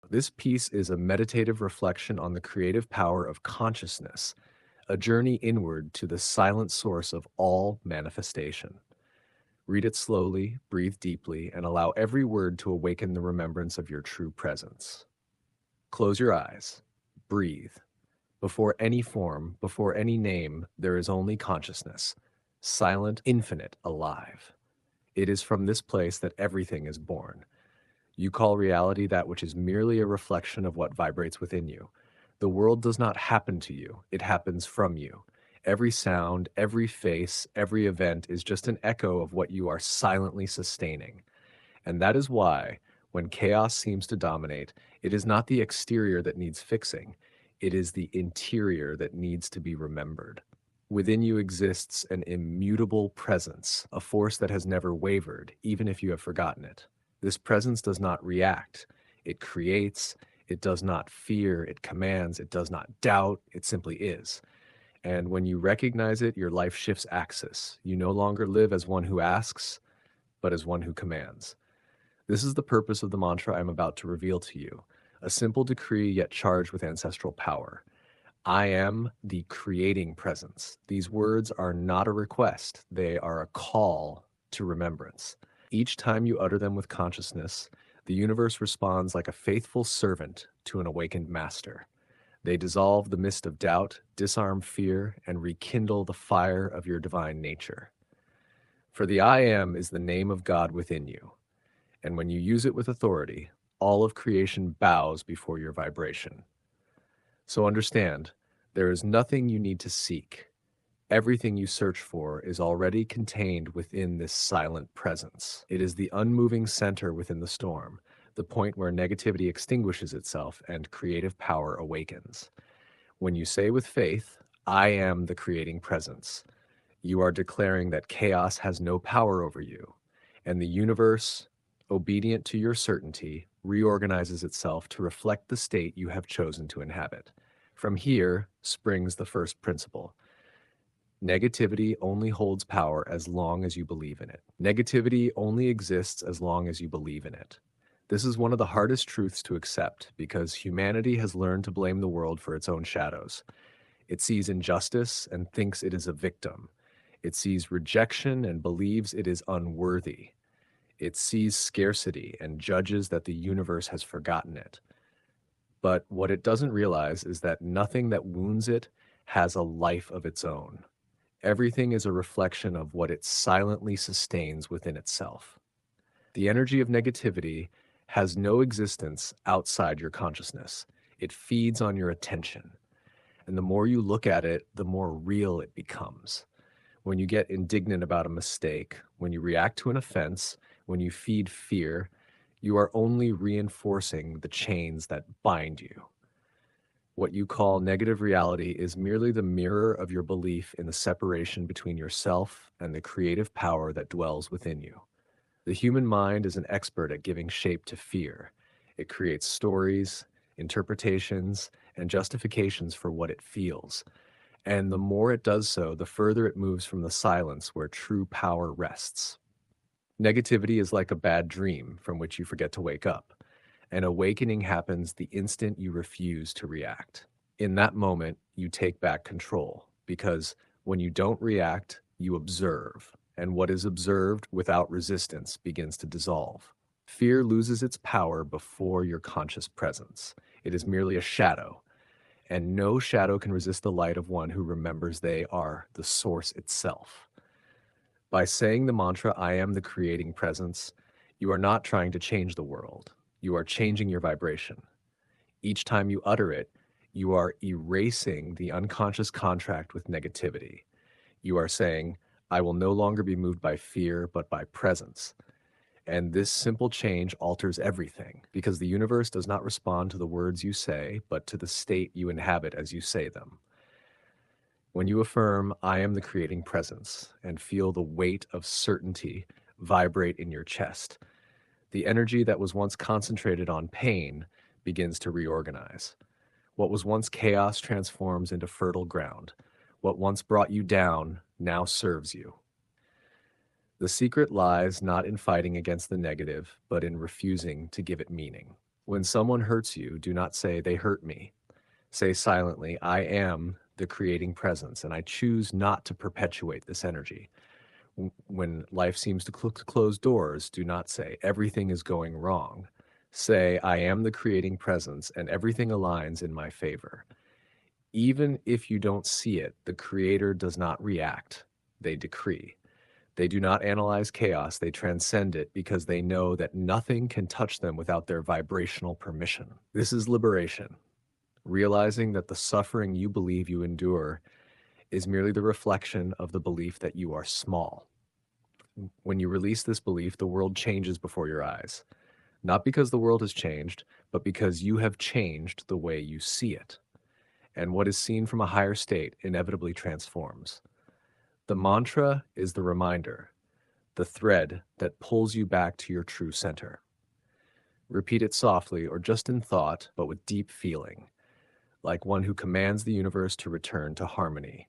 This piece is a meditative reflection on the creative power of consciousness, a journey inward to the silent source of all manifestation. Read it slowly, breathe deeply, and allow every word to awaken the remembrance of your true presence. Close your eyes. Breathe. Before any form, before any name, there is only consciousness, silent, infinite, alive. It is from this place that everything is born. You call reality that which is merely a reflection of what vibrates within you. The world does not happen to you, it happens from you. Every sound, every face, every event is just an echo of what you are silently sustaining. And that is why, when chaos seems to dominate, it is not the exterior that needs fixing, it is the interior that needs to be remembered. Within you exists an immutable presence, a force that has never wavered, even if you have forgotten it. This presence does not react, it creates, it does not fear, it commands, it does not doubt, it simply is. And when you recognize it, your life shifts axis. You no longer live as one who asks, but as one who commands. This is the purpose of the mantra I'm about to reveal to you, a simple decree yet charged with ancestral power. I am the creating presence. These words are not a request, they are a call to remembrance. Each time you utter them with consciousness, the universe responds like a faithful servant to an awakened master. They dissolve the mist of doubt, disarm fear, and rekindle the fire of your divine nature. For the I am is the name of God within you, and when you use it with authority, all of creation bows before your vibration. So understand, there is nothing you need to seek. Everything you search for is already contained within this silent presence. It is the unmoving center within the storm, the point where negativity extinguishes itself and creative power awakens. When you say with faith, I am the creating presence, you are declaring that chaos has no power over you, and the universe, obedient to your certainty, reorganizes itself to reflect the state you have chosen to inhabit. From here springs the first principle. Negativity only holds power as long as you believe in it. Negativity only exists as long as you believe in it. This is one of the hardest truths to accept because humanity has learned to blame the world for its own shadows. It sees injustice and thinks it is a victim. It sees rejection and believes it is unworthy. It sees scarcity and judges that the universe has forgotten it. But what it doesn't realize is that nothing that wounds it has a life of its own. Everything is a reflection of what it silently sustains within itself. The energy of negativity has no existence outside your consciousness. It feeds on your attention. And the more you look at it, the more real it becomes. When you get indignant about a mistake, when you react to an offense, when you feed fear, you are only reinforcing the chains that bind you. What you call negative reality is merely the mirror of your belief in the separation between yourself and the creative power that dwells within you. The human mind is an expert at giving shape to fear. It creates stories, interpretations, and justifications for what it feels. And the more it does so, the further it moves from the silence where true power rests. Negativity is like a bad dream from which you forget to wake up. An awakening happens the instant you refuse to react. In that moment, you take back control, because when you don't react, you observe, and what is observed without resistance begins to dissolve. Fear loses its power before your conscious presence. It is merely a shadow, and no shadow can resist the light of one who remembers they are the source itself. By saying the mantra, I am the creating presence, you are not trying to change the world. You are changing your vibration. Each time you utter it, you are erasing the unconscious contract with negativity. You are saying, I will no longer be moved by fear, but by presence. And this simple change alters everything, because the universe does not respond to the words you say, but to the state you inhabit as you say them. When you affirm, I am the creating presence, and feel the weight of certainty vibrate in your chest, the energy that was once concentrated on pain begins to reorganize. What was once chaos transforms into fertile ground. What once brought you down now serves you. The secret lies not in fighting against the negative, but in refusing to give it meaning. When someone hurts you, do not say, they hurt me. Say silently, I am the creating presence, and I choose not to perpetuate this energy. When life seems to close doors, do not say, everything is going wrong. Say, I am the creating presence, and everything aligns in my favor. Even if you don't see it, the creator does not react, they decree. They do not analyze chaos, they transcend it because they know that nothing can touch them without their vibrational permission. This is liberation, realizing that the suffering you believe you endure is merely the reflection of the belief that you are small. When you release this belief, the world changes before your eyes. Not because the world has changed, but because you have changed the way you see it. And what is seen from a higher state inevitably transforms. The mantra is the reminder, the thread that pulls you back to your true center. Repeat it softly or just in thought, but with deep feeling, like one who commands the universe to return to harmony.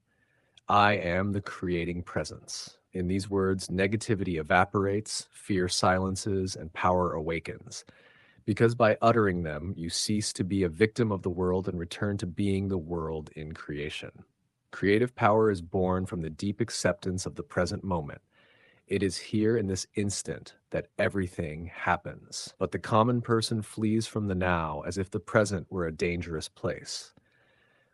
I am the creating presence. In these words, negativity evaporates, fear silences, and power awakens. Because by uttering them, you cease to be a victim of the world and return to being the world in creation. Creative power is born from the deep acceptance of the present moment. It is here in this instant that everything happens. But the common person flees from the now as if the present were a dangerous place.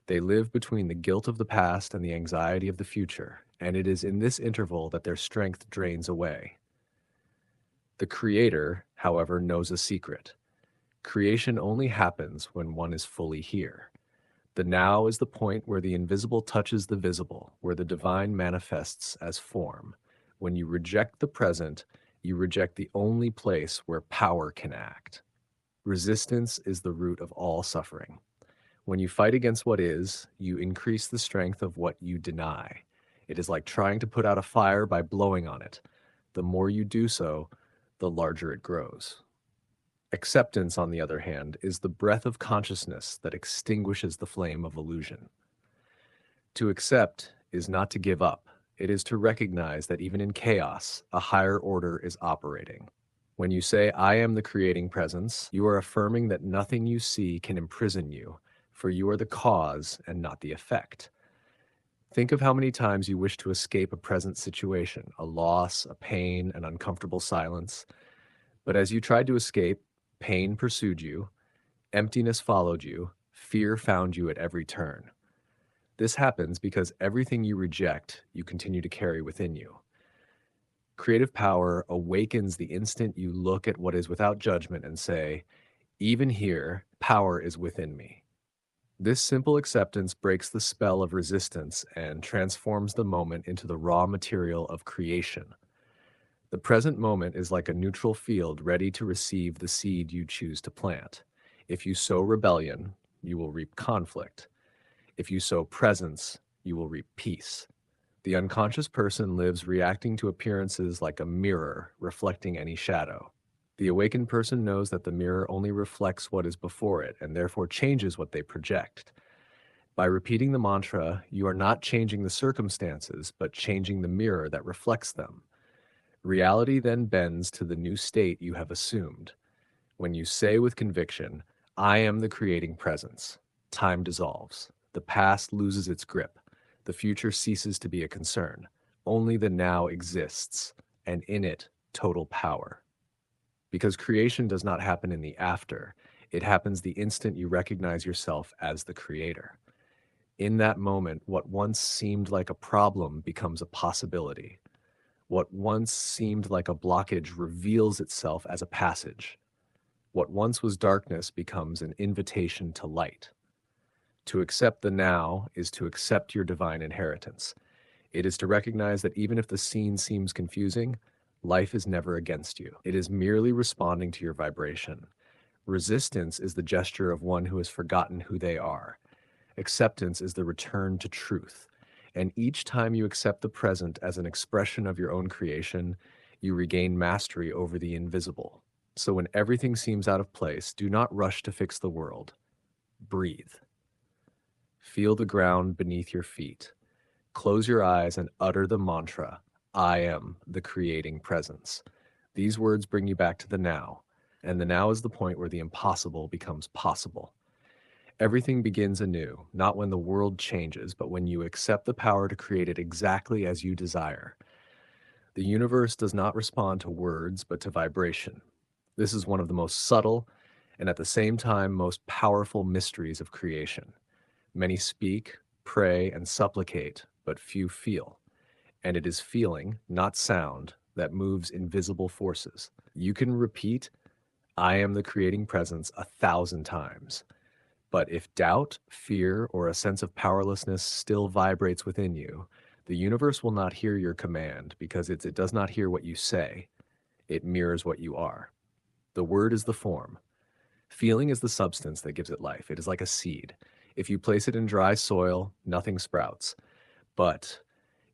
They live between the guilt of the past and the anxiety of the future, and it is in this interval that their strength drains away. The Creator, however, knows a secret. Creation only happens when one is fully here. The now is the point where the invisible touches the visible, where the divine manifests as form. When you reject the present, you reject the only place where power can act. Resistance is the root of all suffering. When you fight against what is, you increase the strength of what you deny. It is like trying to put out a fire by blowing on it. The more you do so, the larger it grows. Acceptance, on the other hand, is the breath of consciousness that extinguishes the flame of illusion. To accept is not to give up. It is to recognize that even in chaos, a higher order is operating. When you say, I am the creating presence, you are affirming that nothing you see can imprison you, for you are the cause and not the effect. Think of how many times you wish to escape a present situation, a loss, a pain, an uncomfortable silence. But as you tried to escape, pain pursued you, emptiness followed you, fear found you at every turn. This happens because everything you reject, you continue to carry within you. Creative power awakens the instant you look at what is without judgment and say, even here, power is within me. This simple acceptance breaks the spell of resistance and transforms the moment into the raw material of creation. The present moment is like a neutral field ready to receive the seed you choose to plant. If you sow rebellion, you will reap conflict. If you sow presence, you will reap peace. The unconscious person lives reacting to appearances like a mirror reflecting any shadow. The awakened person knows that the mirror only reflects what is before it and therefore changes what they project. By repeating the mantra, you are not changing the circumstances, but changing the mirror that reflects them. Reality then bends to the new state you have assumed. When you say with conviction, I am the creating presence, time dissolves. The past loses its grip. The future ceases to be a concern. Only the now exists, and in it, total power. Because creation does not happen in the after, it happens the instant you recognize yourself as the creator. In that moment, what once seemed like a problem becomes a possibility. What once seemed like a blockage reveals itself as a passage. What once was darkness becomes an invitation to light. To accept the now is to accept your divine inheritance. It is to recognize that even if the scene seems confusing, life is never against you. It is merely responding to your vibration. Resistance is the gesture of one who has forgotten who they are. Acceptance is the return to truth. And each time you accept the present as an expression of your own creation, you regain mastery over the invisible. So when everything seems out of place, do not rush to fix the world. Breathe. Feel the ground beneath your feet. Close your eyes and utter the mantra, I am the creating presence. These words bring you back to the now. and the now is the point where the impossible becomes possible. Everything begins anew, not when the world changes, but when you accept the power to create it exactly as you desire. The universe does not respond to words, but to vibration. This is one of the most subtle and at the same time most powerful mysteries of creation. Many speak, pray, and supplicate, but few feel. And it is feeling, not sound, that moves invisible forces. You can repeat, I am the creating presence 1,000 times. But if doubt, fear, or a sense of powerlessness still vibrates within you, the universe will not hear your command because it does not hear what you say. It mirrors what you are. The word is the form. Feeling is the substance that gives it life. It is like a seed. If you place it in dry soil, nothing sprouts. But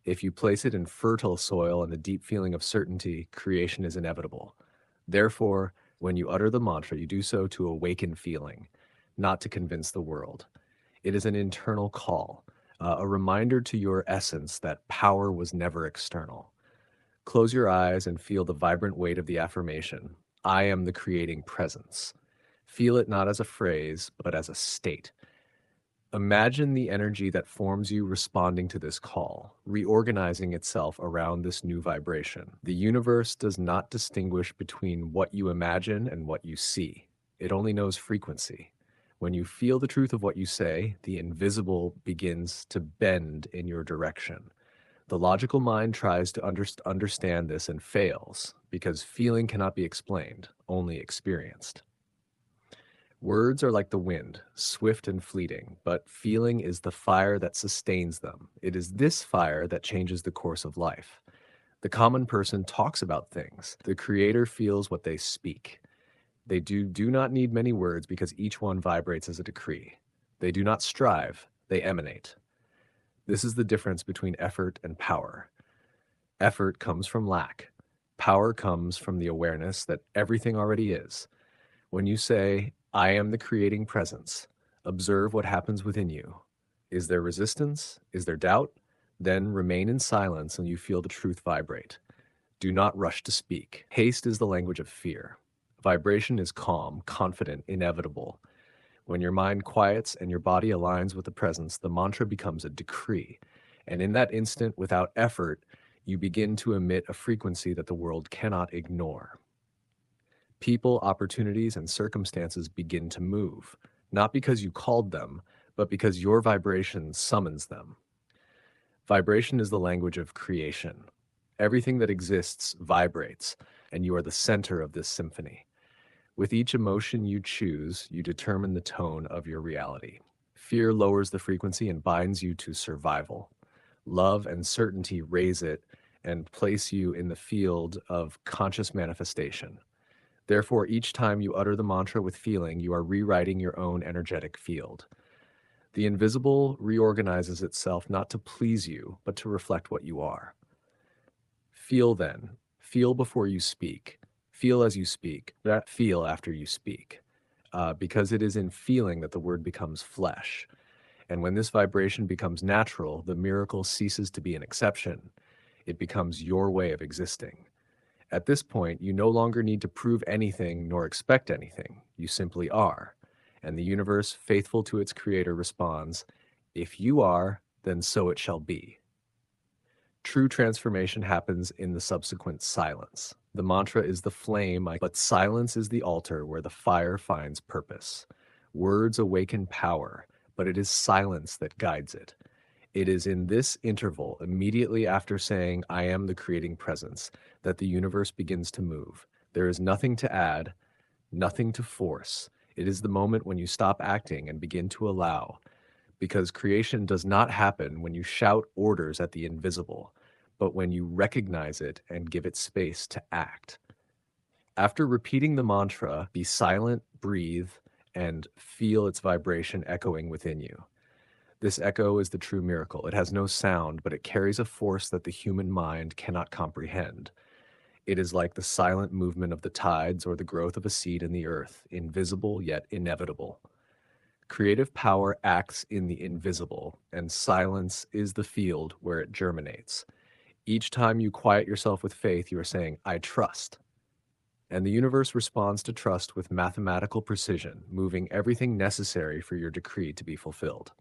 if you place it in fertile soil and the deep feeling of certainty, creation is inevitable. Therefore, when you utter the mantra, you do so to awaken feeling, not to convince the world. It is an internal call, a reminder to your essence that power was never external. Close your eyes and feel the vibrant weight of the affirmation. I am the creating presence. Feel it not as a phrase, but as a state. Imagine the energy that forms you responding to this call, reorganizing itself around this new vibration. The universe does not distinguish between what you imagine and what you see. It only knows frequency. When you feel the truth of what you say, the invisible begins to bend in your direction. The logical mind tries to understand this and fails, because feeling cannot be explained, only experienced. Words are like the wind, swift and fleeting, but feeling is the fire that sustains them. It is this fire that changes the course of life. The common person talks about things. The creator feels what they speak. They do not need many words because each one vibrates as a decree. They do not strive, they emanate. This is the difference between effort and power. Effort comes from lack. Power comes from the awareness that everything already is. When you say, I am the creating presence, observe what happens within you. Is there resistance? Is there doubt? Then remain in silence and you feel the truth vibrate. Do not rush to speak. Haste is the language of fear. Vibration is calm, confident, inevitable. When your mind quiets and your body aligns with the presence, the mantra becomes a decree. And in that instant, without effort, you begin to emit a frequency that the world cannot ignore. People, opportunities, and circumstances begin to move, not because you called them, but because your vibration summons them. Vibration is the language of creation. Everything that exists vibrates, and you are the center of this symphony. With each emotion you choose, you determine the tone of your reality. Fear lowers the frequency and binds you to survival. Love and certainty raise it and place you in the field of conscious manifestation. Therefore, each time you utter the mantra with feeling, you are rewriting your own energetic field. The invisible reorganizes itself not to please you, but to reflect what you are. Feel then. Feel before you speak. Feel as you speak. Not feel after you speak. Because it is in feeling that the word becomes flesh. And when this vibration becomes natural, the miracle ceases to be an exception. It becomes your way of existing. At this point, you no longer need to prove anything nor expect anything. You simply are. And the universe, faithful to its creator, responds, if you are, then so it shall be. True transformation happens in the subsequent silence. The mantra is the flame, but silence is the altar where the fire finds purpose. Words awaken power, but it is silence that guides it. It is in this interval, immediately after saying, I am the creating presence, that the universe begins to move. There is nothing to add, nothing to force. It is the moment when you stop acting and begin to allow, because creation does not happen when you shout orders at the invisible, but when you recognize it and give it space to act. After repeating the mantra, be silent, breathe, and feel its vibration echoing within you. This echo is the true miracle. It has no sound, but it carries a force that the human mind cannot comprehend. It is like the silent movement of the tides or the growth of a seed in the earth, invisible yet inevitable. Creative power acts in the invisible, and silence is the field where it germinates. Each time you quiet yourself with faith, you are saying, I trust. And the universe responds to trust with mathematical precision, moving everything necessary for your decree to be fulfilled.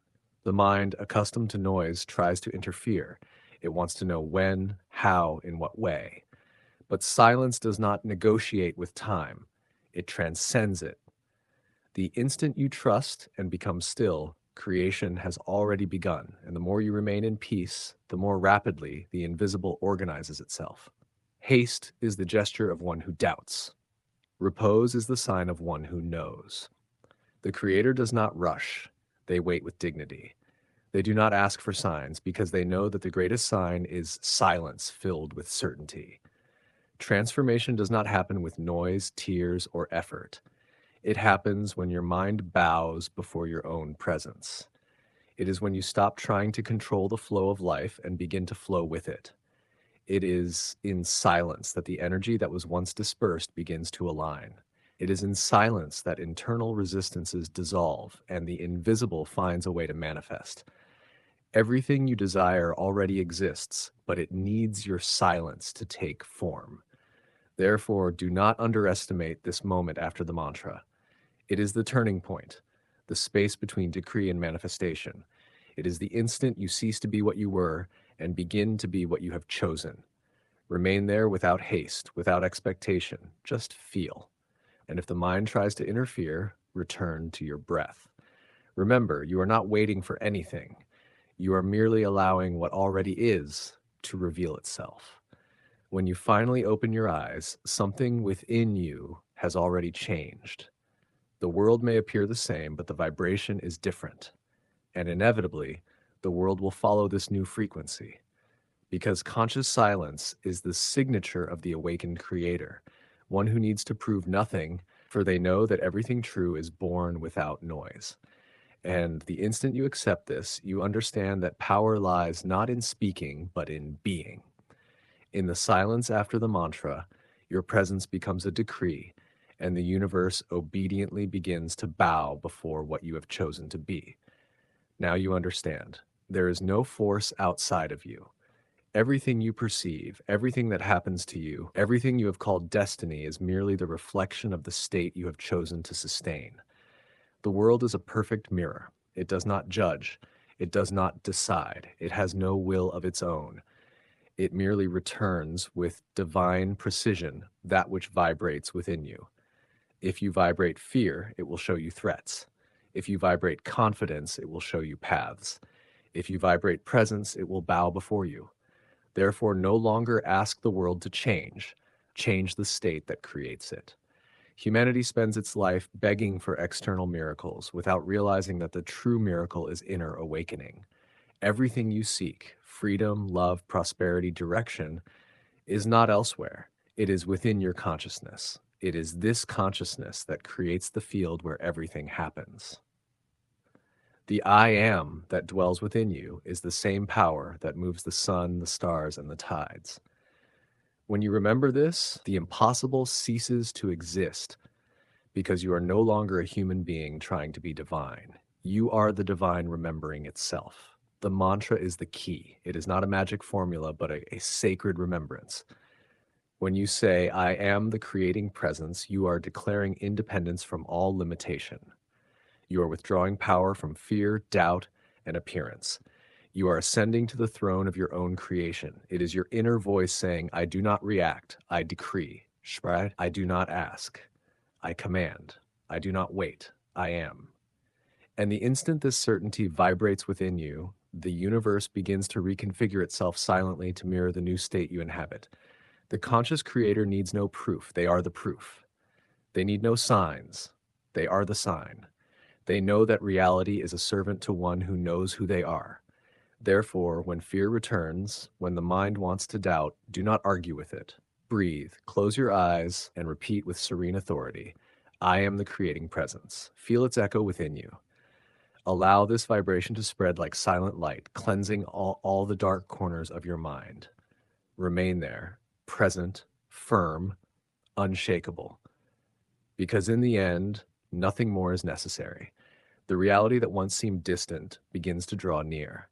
The mind, accustomed to noise, tries to interfere. It wants to know when, how, in what way. But silence does not negotiate with time, it transcends it. The instant you trust and become still, creation has already begun, and the more you remain in peace, the more rapidly the invisible organizes itself. Haste is the gesture of one who doubts. Repose is the sign of one who knows. The Creator does not rush, they wait with dignity. They do not ask for signs because they know that the greatest sign is silence filled with certainty. Transformation does not happen with noise, tears, or effort. It happens when your mind bows before your own presence. It is when you stop trying to control the flow of life and begin to flow with it. It is in silence that the energy that was once dispersed begins to align. It is in silence that internal resistances dissolve and the invisible finds a way to manifest. Everything you desire already exists, but it needs your silence to take form. Therefore, do not underestimate this moment after the mantra. It is the turning point, the space between decree and manifestation. It is the instant you cease to be what you were and begin to be what you have chosen. Remain there without haste, without expectation, just feel. And if the mind tries to interfere, return to your breath. Remember, you are not waiting for anything. You are merely allowing what already is to reveal itself. When you finally open your eyes, something within you has already changed. The world may appear the same, but the vibration is different. And inevitably, the world will follow this new frequency. Because conscious silence is the signature of the awakened creator, one who needs to prove nothing, for they know that everything true is born without noise. And the instant you accept this, you understand that power lies not in speaking, but in being. In the silence after the mantra, your presence becomes a decree, and the universe obediently begins to bow before what you have chosen to be. Now you understand. There is no force outside of you. Everything you perceive, everything that happens to you, everything you have called destiny is merely the reflection of the state you have chosen to sustain. The world is a perfect mirror. It does not judge. It does not decide. It has no will of its own. It merely returns with divine precision that which vibrates within you. If you vibrate fear, it will show you threats. If you vibrate confidence, it will show you paths. If you vibrate presence, it will bow before you. Therefore, no longer ask the world to change. Change the state that creates it. Humanity spends its life begging for external miracles without realizing that the true miracle is inner awakening. Everything you seek, freedom, love, prosperity, direction, is not elsewhere. It is within your consciousness. It is this consciousness that creates the field where everything happens. The I am that dwells within you is the same power that moves the sun, the stars, and the tides. When you remember this, the impossible ceases to exist because you are no longer a human being trying to be divine. You are the divine remembering itself. The mantra is the key. It is not a magic formula, but a sacred remembrance. When you say, I am the creating presence, you are declaring independence from all limitation. You are withdrawing power from fear, doubt, and appearance. You are ascending to the throne of your own creation. It is your inner voice saying, I do not react, I decree. Sprite, I do not ask, I command. I do not wait, I am. And the instant this certainty vibrates within you, the universe begins to reconfigure itself silently to mirror the new state you inhabit. The conscious creator needs no proof. They are the proof. They need no signs. They are the sign. They know that reality is a servant to one who knows who they are. Therefore, when fear returns, when the mind wants to doubt, do not argue with it. Breathe, close your eyes, and repeat with serene authority, I am the creating presence. Feel its echo within you. Allow this vibration to spread like silent light, cleansing all the dark corners of your mind. Remain there, present, firm, unshakable. Because in the end, nothing more is necessary. The reality that once seemed distant begins to draw near.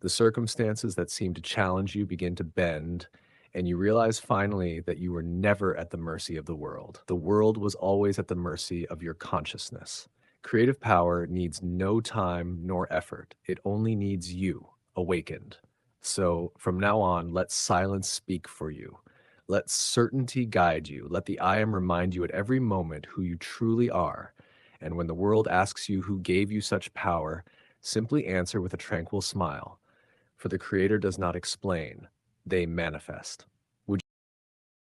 The circumstances that seem to challenge you begin to bend, and you realize finally that you were never at the mercy of the world. The world was always at the mercy of your consciousness. Creative power needs no time nor effort. It only needs you, awakened. So from now on, let silence speak for you. Let certainty guide you. Let the I am remind you at every moment who you truly are. And when the world asks you who gave you such power, simply answer with a tranquil smile. For the Creator does not explain, they manifest.